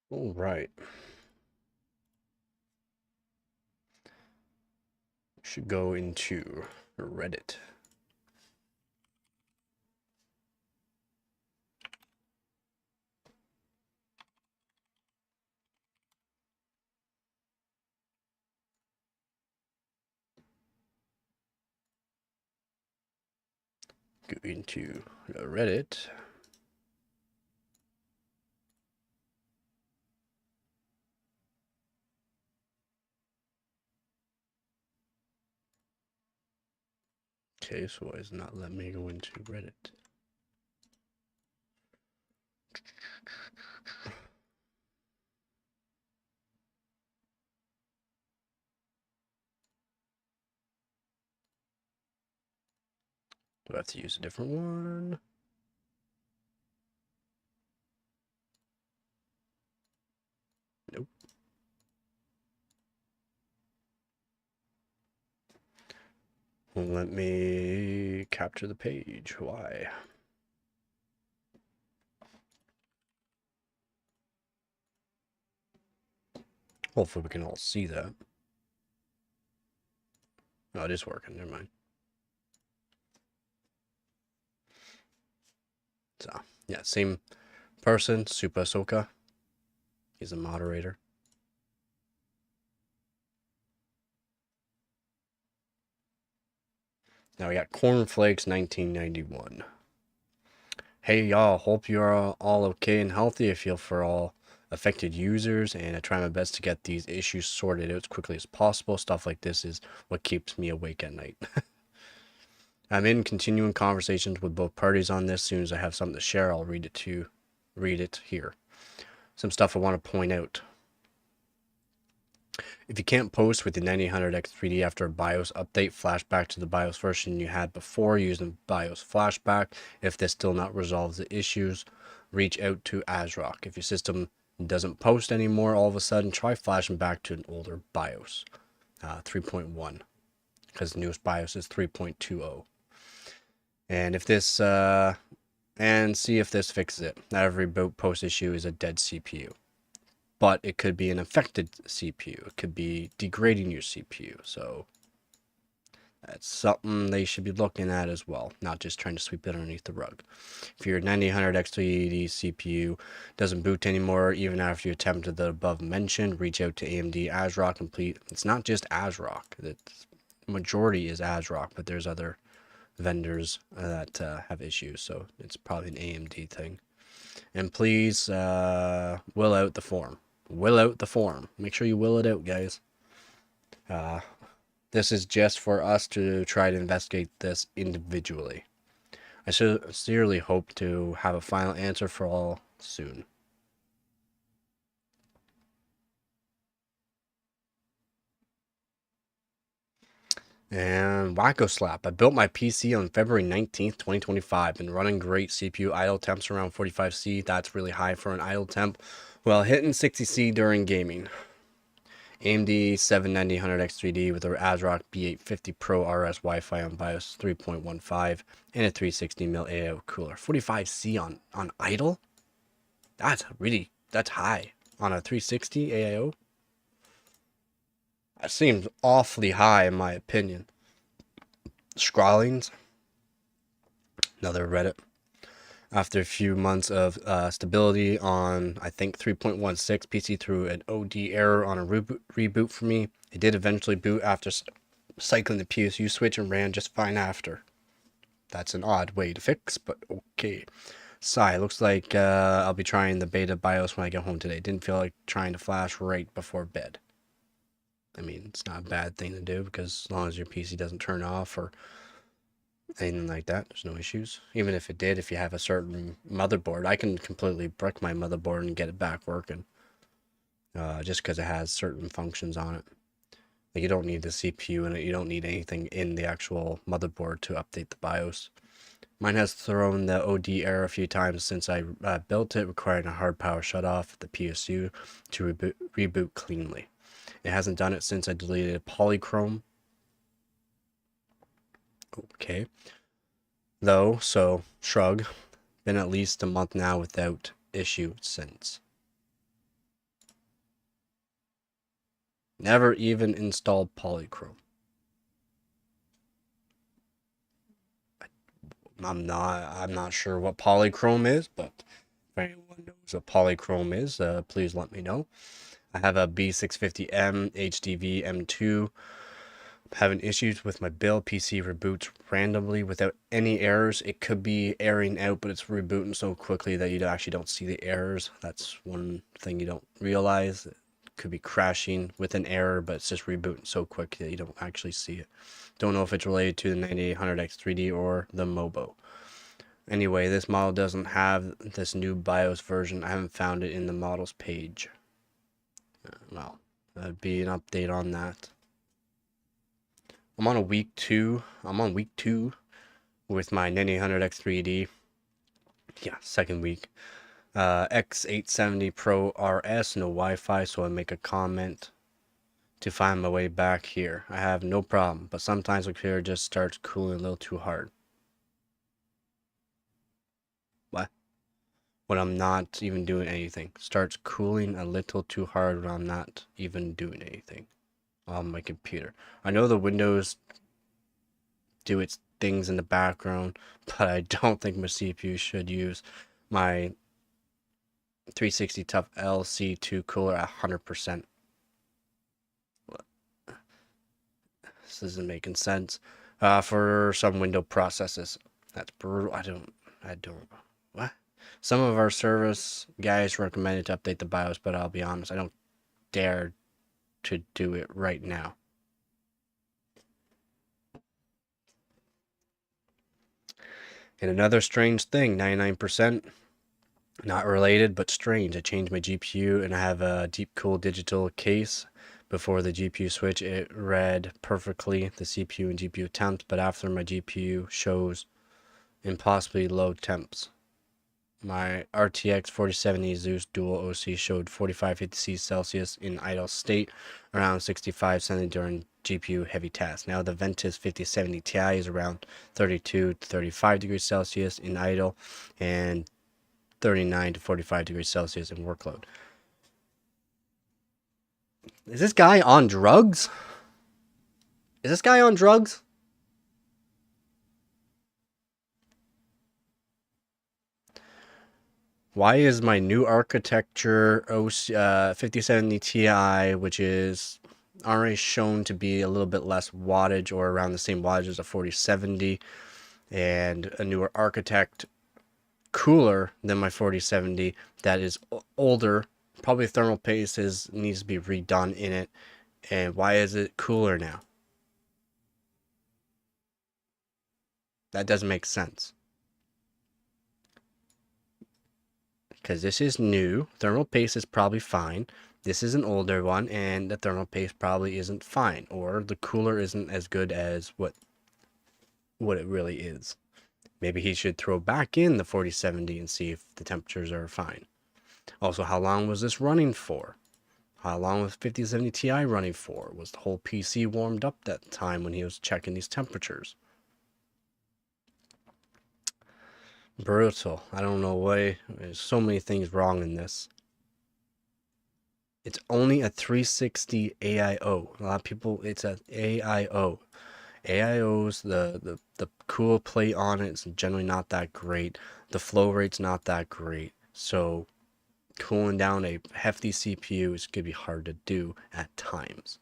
All right. Should go into Reddit. Go into Reddit. Okay, so why is it not letting me go into Reddit? Do I have to use a different one? Nope. Won't let me capture the page. Why? Hopefully we can all see that. Oh, it is working. Never mind. So, yeah, same person, Super Soka. He's a moderator. Now we got Cornflakes 1991. Hey y'all, hope you're all okay and healthy. I feel for all affected users, and I try my best to get these issues sorted out as quickly as possible. Stuff like this is what keeps me awake at night. I'm in continuing conversations with both parties on this. As soon as I have something to share, I'll read it here. Some stuff I want to point out. If you can't post with the 9800X3D after a BIOS update, flashback to the BIOS version you had before using BIOS flashback. If this still not resolves the issues, reach out to ASRock. If your system doesn't post anymore, all of a sudden, try flashing back to an older BIOS, 3.1, because the newest BIOS is 3.20. And if this, and see if this fixes it. Not every boot post issue is a dead CPU. But it could be an affected CPU. It could be degrading your CPU. So that's something they should be looking at as well, not just trying to sweep it underneath the rug. If your 9800X3D CPU doesn't boot anymore, even after you attempted the above mentioned, reach out to AMD ASRock Complete. It's not just ASRock. The majority is ASRock, but there's other vendors that have issues. So it's probably an AMD thing. And please will out the form. Will out the form. Make sure you will it out, guys. This is just for us to try to investigate this individually. I sincerely hope to have a final answer for all soon. And Wacko Slap. I built my PC on February 19th, 2025. Been running great. CPU idle temps around 45C. That's really high for an idle temp. Well, hitting 60C during gaming. AMD 7900X3D with a ASRock B850 Pro RS Wi-Fi on BIOS 3.15 and a 360mm AIO cooler. 45C on idle? That's high. On a 360 AIO? That seems awfully high in my opinion. Scrawlings. Another Reddit. After a few months of stability on, I think, 3.16, PC threw an OD error on a reboot for me. It did eventually boot after cycling the PSU switch and ran just fine after. That's an odd way to fix, but okay. Sigh, looks like I'll be trying the beta BIOS when I get home today. Didn't feel like trying to flash right before bed. I mean, it's not a bad thing to do because as long as your PC doesn't turn off or anything like that, there's no issues. Even if it did, if you have a certain motherboard, I can completely brick my motherboard and get it back working. Just because it has certain functions on it. Like you don't need the CPU in it, you don't need anything in the actual motherboard to update the BIOS. Mine has thrown the OD error a few times since I built it, requiring a hard power shutoff at the PSU to reboot cleanly. It hasn't done it since I deleted Polychrome. Okay. Though, so, shrug. Been at least a month now without issue since. Never even installed polychrome. I'm not sure what polychrome is, but if anyone knows what polychrome is, please let me know. I have a B650M HDV M2. I'm having issues with my build. PC reboots randomly without any errors. It could be airing out, but it's rebooting so quickly that you actually don't see the errors. That's one thing you don't realize. It could be crashing with an error, but it's just rebooting so quick that you don't actually see it. Don't know if it's related to the 9800X3D or the Mobo. Anyway, this model doesn't have this new BIOS version. I haven't found it in the models page. Well, that'd be an update on that. I'm on week two with my 9800X3D. Yeah, second week. X870 Pro RS, no Wi-Fi, so I make a comment to find my way back here. I have no problem, but sometimes the computer just starts cooling a little too hard. What? When I'm not even doing anything. Starts cooling a little too hard when I'm not even doing anything on my computer. I know the Windows do its things in the background, but I don't think my CPU should use my 360 Tough LC2 cooler at 100%. This isn't making sense. For some window processes. That's brutal. I don't. What? Some of our service guys recommended to update the BIOS, but I'll be honest, I don't dare to do it right now. And another strange thing, 99%, not related, but strange. I changed my GPU and I have a deep cool digital case. Before the GPU switch, it read perfectly the CPU and GPU temps, but after my GPU shows impossibly low temps. My RTX 4070 Zeus Dual OC showed 4550 Celsius in idle state, around 65 centigrade during GPU heavy tasks. Now the Ventus 5070 Ti is around 32 to 35 degrees Celsius in idle and 39 to 45 degrees Celsius in workload. Is this guy on drugs? Is this guy on drugs? Why is my new architecture 5070 Ti, which is already shown to be a little bit less wattage or around the same wattage as a 4070, and a newer architect cooler than my 4070 that is older, probably thermal paste needs to be redone in it, and why is it cooler now? That doesn't make sense. Because this is new, thermal paste is probably fine. This is an older one, and the thermal paste probably isn't fine, or the cooler isn't as good as what it really is. Maybe he should throw back in the 4070 and see if the temperatures are fine. Also, how long was this running for? How long was 5070 Ti running for? Was the whole PC warmed up that time when he was checking these temperatures? Brutal. I don't know why. There's so many things wrong in this. It's only a 360 AIO. A lot of people, it's a AIO. AIO's, the cool plate on it is generally not that great. The flow rate's not that great. So cooling down a hefty CPU is going to be hard to do at times.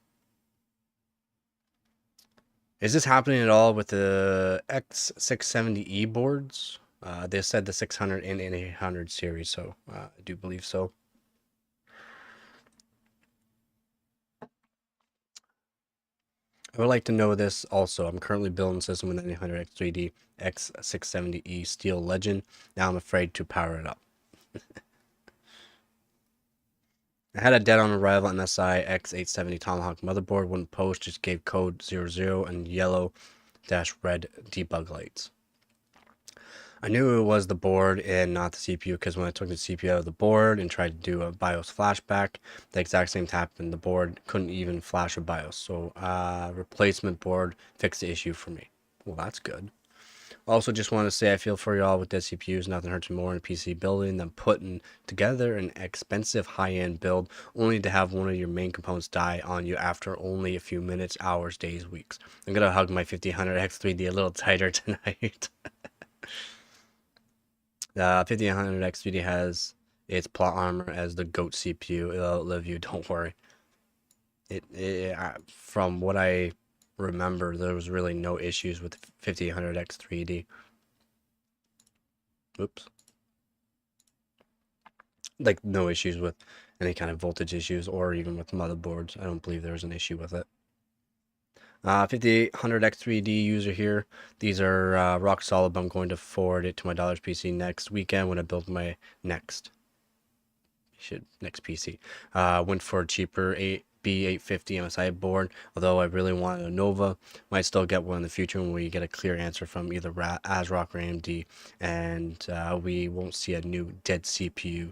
Is this happening at all with the X670E boards? They said the 600 and 800 series, so I do believe so. I would like to know this also. I'm currently building a system with an 800X3D X670E Steel Legend. Now I'm afraid to power it up. I had a dead on arrival MSI X870 Tomahawk motherboard. Wouldn't post, just gave code 00 and yellow - red debug lights. I knew it was the board and not the CPU because when I took the CPU out of the board and tried to do a BIOS flashback, the exact same happened. The board couldn't even flash a BIOS. So replacement board fixed the issue for me. Well, that's good. Also, just want to say I feel for y'all with dead CPUs. Nothing hurts me more in PC building than putting together an expensive high-end build only to have one of your main components die on you after only a few minutes, hours, days, weeks. I'm gonna hug my 1500X 3D a little tighter tonight. The 1500X 3D has its plot armor as the GOAT CPU. It'll outlive you, don't worry. From what I remember, there was really no issues with 1500X 3D. Oops. Like no issues with any kind of voltage issues or even with motherboards. I don't believe there's an issue with it. 5800X3D user here. These are rock solid, but I'm going to forward it to my dollars PC next weekend when I build my next PC. Went for a cheaper B850 MSI board, although I really wanted a Nova. Might still get one in the future when we get a clear answer from either ASRock or AMD, and we won't see a new dead CPU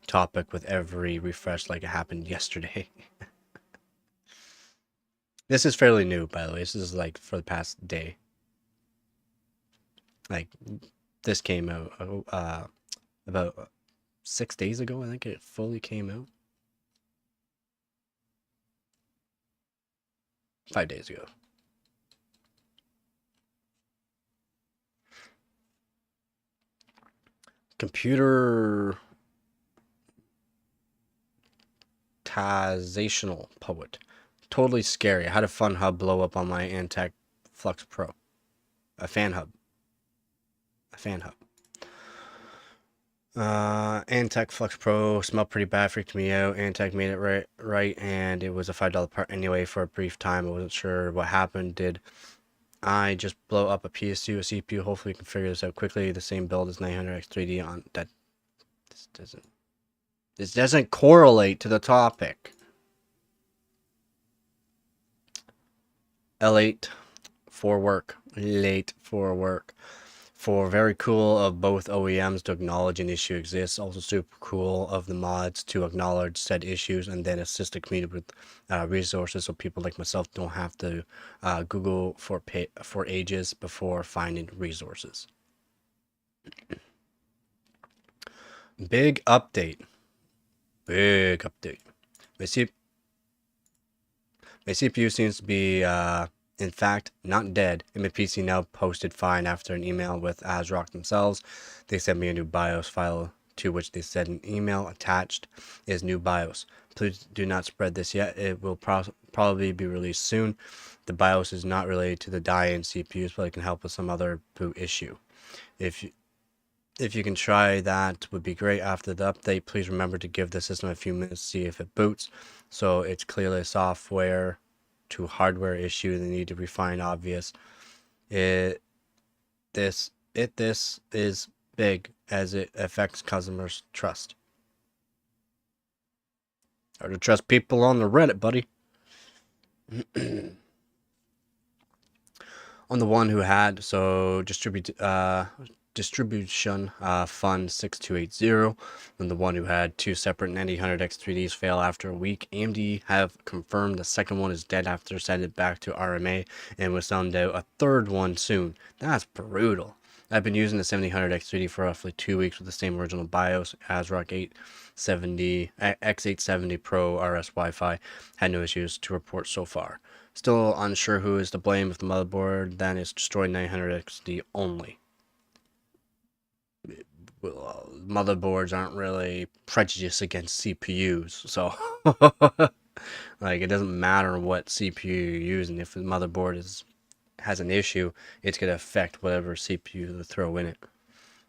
topic with every refresh like it happened yesterday. This is fairly new, by the way. This is like for the past day. Like this came out about 6 days ago. I think it fully came out. 5 days ago. Computer tazational poet. Totally scary. I had a fun hub blow up on my Antec Flux Pro. A fan hub. Antec Flux Pro smelled pretty bad, freaked me out. Antec made it right, and it was a $5 part anyway for a brief time. I wasn't sure what happened. Did I just blow up a PSU, a CPU? Hopefully we can figure this out quickly. The same build as 900X3D on that. This doesn't correlate to the topic. L8 for work. Late for work. For very cool of both OEMs to acknowledge an issue exists. Also super cool of the mods to acknowledge said issues and then assist the community with resources so people like myself don't have to Google for ages before finding resources. Big update. Big update. My CPU seems to be in fact not dead, and my PC now posted fine after an email with ASRock themselves. They sent me a new BIOS file to which they said an email attached is new BIOS. Please do not spread this yet. It will probably be released soon. The BIOS is not related to the die-in CPUs, but it can help with some other boot issue. If you can try that, would be great. After the update, please remember to give the system a few minutes to see if it boots. So it's clearly a software to hardware issue. They need to refine obvious. This is big as it affects customers' trust. Hard to trust people on the Reddit, buddy. On the one who had distribution fund 6280, and the one who had two separate 900X3Ds fail after a week. AMD have confirmed the second one is dead after sending it back to RMA and will send out a third one soon. That's brutal. I've been using the 7000X3D for roughly 2 weeks with the same original BIOS, ASRock 870 X870 Pro RS Wi-Fi. Had no issues to report so far. Still unsure who is to blame if the motherboard then is destroyed 900XD only. Well, motherboards aren't really prejudiced against CPUs, so like it doesn't matter what CPU you're using. If the motherboard has an issue, it's gonna affect whatever CPU they throw in it.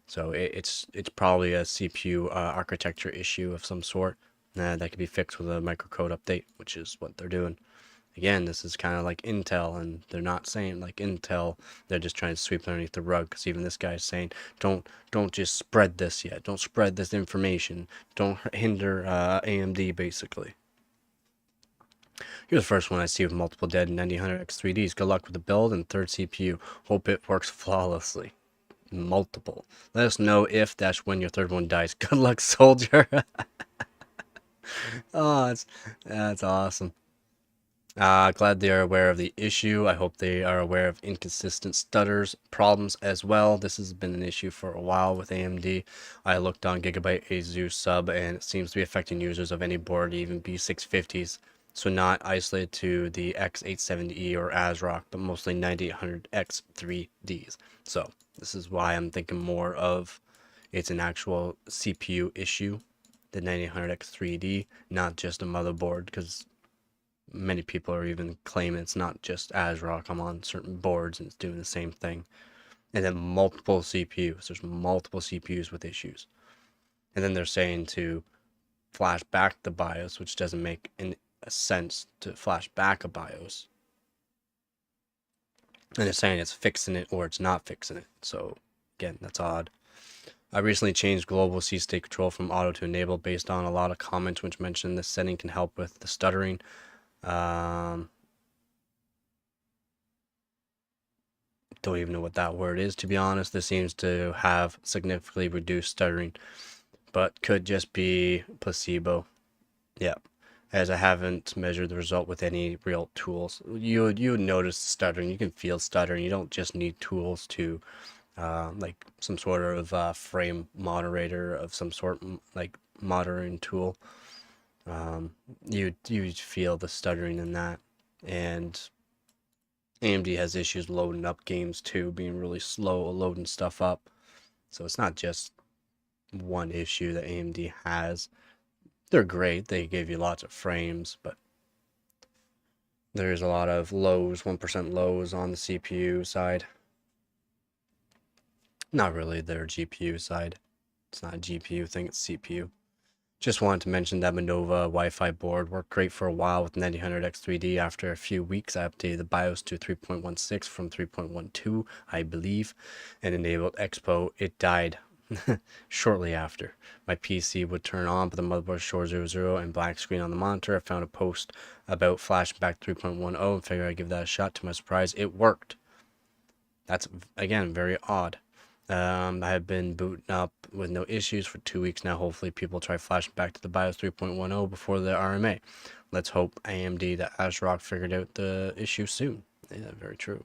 So it's probably a CPU architecture issue of some sort that could be fixed with a microcode update, which is what they're doing. Again, this is kind of like Intel, and they're not saying like Intel. They're just trying to sweep underneath the rug, because even this guy's saying, don't just spread this yet. Don't spread this information. Don't hinder AMD, basically. Here's the first one I see with multiple dead 9000X3Ds. Good luck with the build and third CPU. Hope it works flawlessly. Multiple. Let us know if that's when your third one dies. Good luck, soldier. Oh, that's awesome. Glad they are aware of the issue. I hope they are aware of inconsistent stutters problems as well. This has been an issue for a while with AMD. I looked on Gigabyte Asus sub and it seems to be affecting users of any board, even B650s. So not isolated to the X870E or ASRock, but mostly 9800X3Ds. So this is why I'm thinking more of it's an actual CPU issue, the 9800X3D, not just a motherboard, because many people are even claiming it's not just ASRock. I'm on certain boards and it's doing the same thing. And then multiple CPUs. There's multiple CPUs with issues. And then they're saying to flash back the BIOS, which doesn't make a sense to flash back a BIOS. And they're saying it's fixing it or it's not fixing it. So again, that's odd. I recently changed global C state control from auto to enable based on a lot of comments which mentioned this setting can help with the stuttering. Don't even know what that word is, to be honest. This seems to have significantly reduced stuttering, but could just be placebo. Yeah, as I haven't measured the result with any real tools. You would notice stuttering. You can feel stuttering. You don't just need tools to like some sort of frame moderator of some sort, like monitoring tool. You feel the stuttering in that, and AMD has issues loading up games too, being really slow loading stuff up. So it's not just one issue that AMD has. They're great. They give you lots of frames, but there's a lot of lows, 1% lows on the CPU side. Not really their GPU side. It's not a GPU thing, it's CPU. Just wanted to mention that Minova Wi-Fi board worked great for a while with 9000X3D. After a few weeks, I updated the BIOS to 3.16 from 3.12, I believe, and enabled Expo. It died shortly after. My PC would turn on, but the motherboard showed 00 and black screen on the monitor. I found a post about flashback 3.10 and figured I'd give that a shot. To my surprise, it worked. That's, again, very odd. I have been booting up with no issues for 2 weeks now. Hopefully people try flashing back to the BIOS 3.10 before the RMA. Let's hope AMD, the ASRock, figured out the issue soon. Yeah, very true.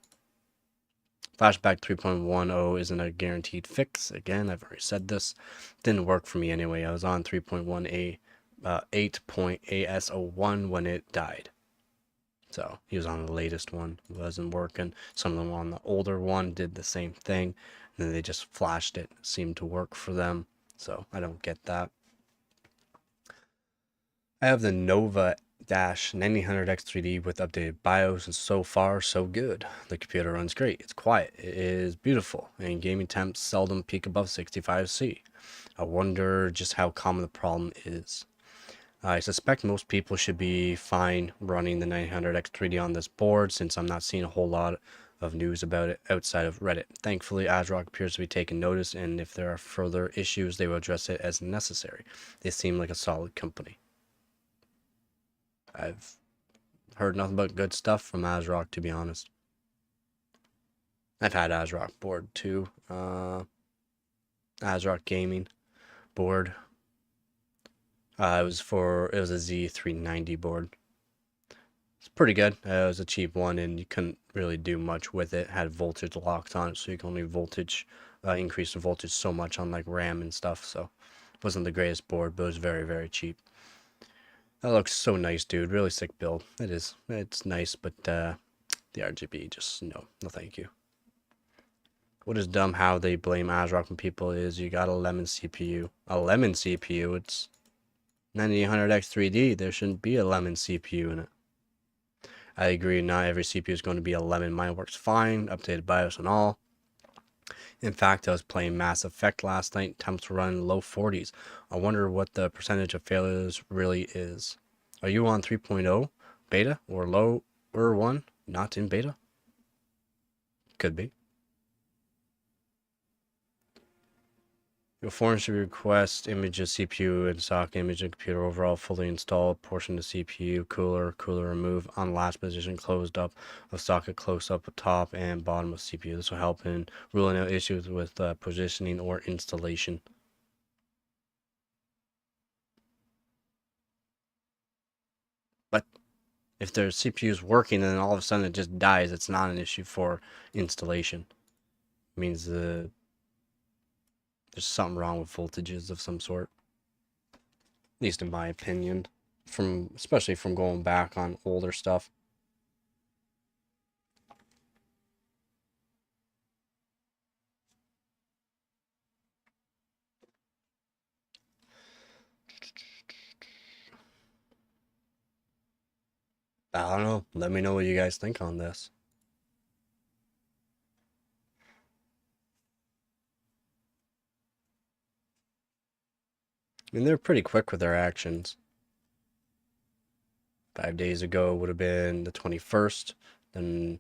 Flashback 3.10 isn't a guaranteed fix. Again, I've already said this. Didn't work for me anyway. I was on 3.18 8.AS01 when it died. So he was on the latest one, wasn't working. Some of them on the older one did the same thing, and then they just flashed it. Seemed to work for them, so I don't get that. I have the Nova 9000X3D with updated BIOS, and so far so good. The computer runs great. It's quiet. It is beautiful, and gaming temps seldom peak above 65C. I wonder just how common the problem is. I suspect most people should be fine running the 900X3D on this board, since I'm not seeing a whole lot of news about it outside of Reddit. Thankfully, ASRock appears to be taking notice, and if there are further issues, they will address it as necessary. They seem like a solid company. I've heard nothing but good stuff from ASRock, to be honest. I've had ASRock board too. ASRock gaming board. It was a Z390 board. It's pretty good. It was a cheap one, and you couldn't really do much with it. It had voltage locked on it, so you can only increase the voltage so much on like RAM and stuff. So it wasn't the greatest board, but it was very, very cheap. That looks so nice, dude. Really sick build. It is. It's nice, but the RGB, just no thank you. What is dumb how they blame ASRock when people is you got a lemon CPU. A lemon CPU? It's 9800X3D. There shouldn't be a lemon CPU in it. I agree, not every CPU is going to be a lemon. Mine works fine, updated BIOS and all. In fact, I was playing Mass Effect last night. Temps were running low 40s. I wonder what the percentage of failures really is. Are you on 3.0 beta or lower one? Not in beta? Could be. Your foreign should request image of CPU and stock image and computer overall fully installed, portion of CPU, cooler remove, on last position closed up of socket close up top and bottom of CPU. This will help in ruling out issues with positioning or installation. But If their CPU is working and then all of a sudden it just dies, it's not an issue for installation. It means there's something wrong with voltages of some sort. At least in my opinion. Especially from going back on older stuff. I don't know. Let me know what you guys think on this. I mean, they're pretty quick with their actions. 5 days ago would have been the 21st. Then,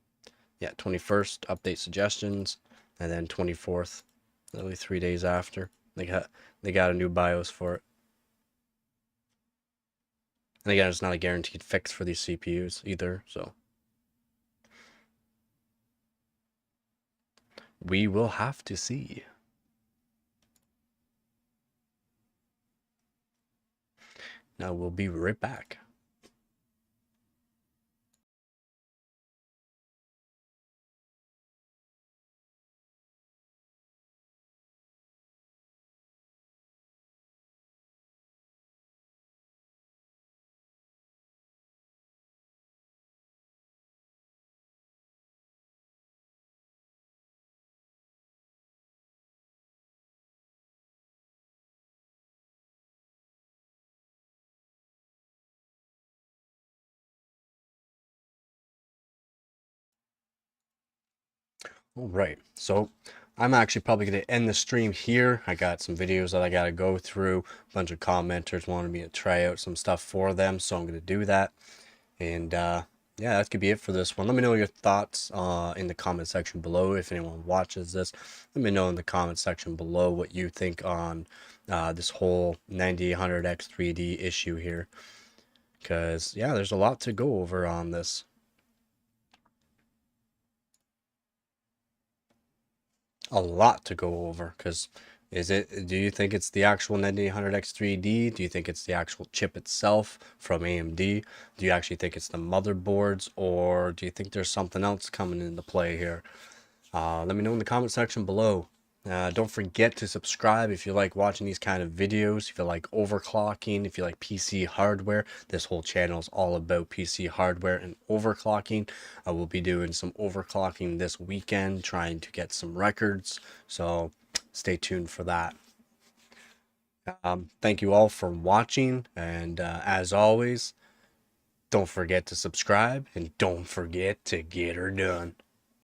yeah, 21st, update suggestions. And then 24th, literally 3 days after. They got a new BIOS for it. And again, it's not a guaranteed fix for these CPUs either, so. We will have to see. Now we'll be right back. All right, so I'm actually probably going to end the stream here. I got some videos that I got to go through. A bunch of commenters wanted me to try out some stuff for them, so I'm going to do that. And yeah, that could be it for this one. Let me know your thoughts in the comment section below. If anyone watches this, let me know in the comment section below what you think on this whole 9800X 3D issue here. Because, yeah, there's a lot to go over on this. A lot to go over, because do you think it's the actual 9800X 3D? Do you think it's the actual chip itself from AMD? Do you actually think it's the motherboards, or do you think there's something else coming into play here? Let me know in the comment section below. Don't forget to subscribe if you like watching these kind of videos, if you like overclocking, if you like PC hardware. This whole channel is all about PC hardware and overclocking. I will be doing some overclocking this weekend, trying to get some records, so stay tuned for that. Thank you all for watching, and as always, don't forget to subscribe, and don't forget to get her done.